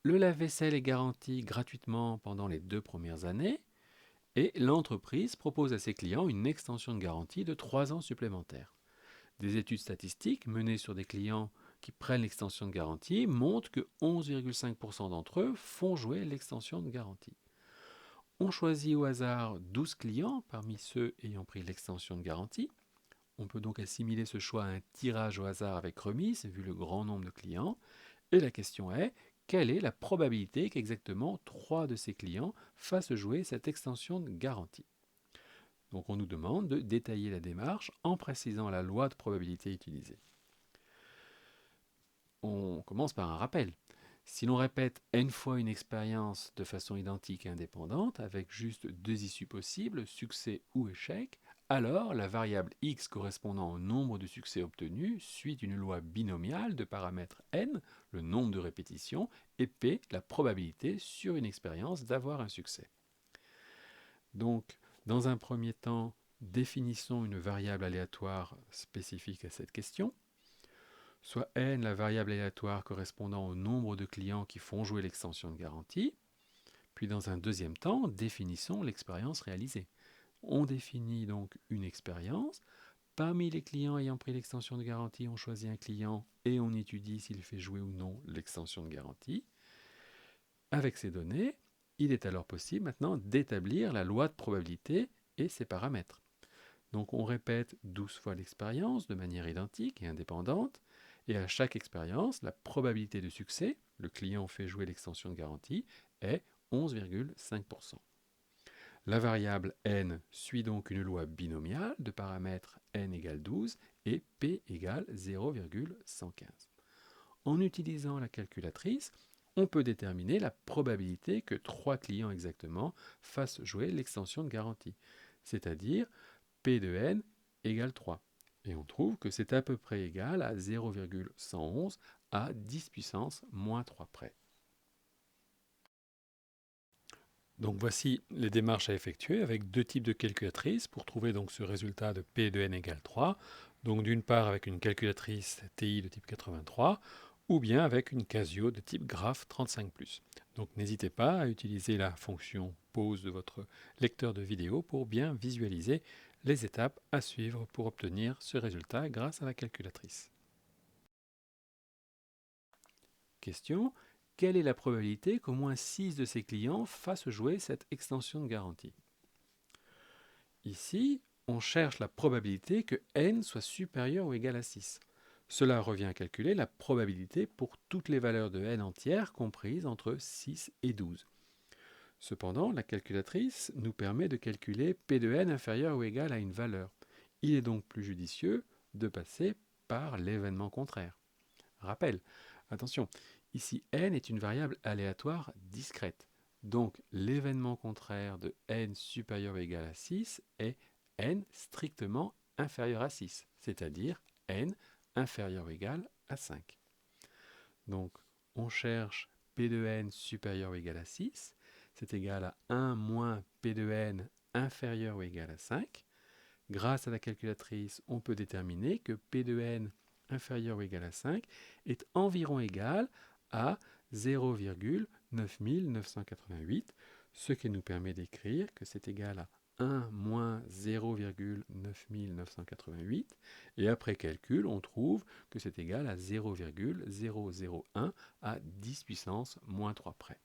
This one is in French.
le lave-vaisselle est garanti gratuitement pendant les 2 premières années et l'entreprise propose à ses clients une extension de garantie de 3 ans supplémentaires. Des études statistiques menées sur des clients qui prennent l'extension de garantie montrent que 11,5% d'entre eux font jouer l'extension de garantie. On choisit au hasard 12 clients parmi ceux ayant pris l'extension de garantie. On peut donc assimiler ce choix à un tirage au hasard avec remise, vu le grand nombre de clients. Et la question est, quelle est la probabilité qu'exactement 3 de ces clients fassent jouer cette extension de garantie? Donc on nous demande de détailler la démarche en précisant la loi de probabilité utilisée. On commence par un rappel. Si l'on répète n fois une expérience de façon identique et indépendante, avec juste 2 issues possibles, succès ou échec, alors la variable x correspondant au nombre de succès obtenus suit une loi binomiale de paramètres n, le nombre de répétitions, et p, la probabilité sur une expérience d'avoir un succès. Donc, dans un premier temps, définissons une variable aléatoire spécifique à cette question, soit n, la variable aléatoire correspondant au nombre de clients qui font jouer l'extension de garantie. Puis dans un deuxième temps, définissons l'expérience réalisée. On définit donc une expérience. Parmi les clients ayant pris l'extension de garantie, on choisit un client et on étudie s'il fait jouer ou non l'extension de garantie. Avec ces données, il est alors possible maintenant d'établir la loi de probabilité et ses paramètres. Donc on répète 12 fois l'expérience de manière identique et indépendante, et à chaque expérience, la probabilité de succès, le client fait jouer l'extension de garantie, est 11,5%. La variable n suit donc une loi binomiale de paramètres n égale 12 et p égale 0,115. En utilisant la calculatrice, on peut déterminer la probabilité que 3 clients exactement fassent jouer l'extension de garantie, c'est-à-dire P de n égale 3. Et on trouve que c'est à peu près égal à 0,111 à 10 puissance moins 3 près. Donc voici les démarches à effectuer avec deux types de calculatrices pour trouver donc ce résultat de P de n égale 3. Donc d'une part avec une calculatrice TI de type 83 ou bien avec une Casio de type Graph 35+. Donc n'hésitez pas à utiliser la fonction pause de votre lecteur de vidéo pour bien visualiser les étapes à suivre pour obtenir ce résultat grâce à la calculatrice. Question: quelle est la probabilité qu'au moins 6 de ces clients fassent jouer cette extension de garantie? Ici, on cherche la probabilité que n soit supérieur ou égal à 6. Cela revient à calculer la probabilité pour toutes les valeurs de n entières comprises entre 6 et 12. Cependant, la calculatrice nous permet de calculer P de n inférieur ou égal à une valeur. Il est donc plus judicieux de passer par l'événement contraire. Rappel, attention, ici n est une variable aléatoire discrète. Donc l'événement contraire de n supérieur ou égal à 6 est n strictement inférieur à 6, c'est-à-dire n inférieur ou égal à 5. Donc on cherche P de n supérieur ou égal à 6, c'est égal à 1 moins P de n inférieur ou égal à 5. Grâce à la calculatrice, on peut déterminer que P de n inférieur ou égal à 5 est environ égal à 0,9988, ce qui nous permet d'écrire que c'est égal à 1 moins 0,9988, et après calcul, on trouve que c'est égal à 0,001 à 10 puissance moins 3 près.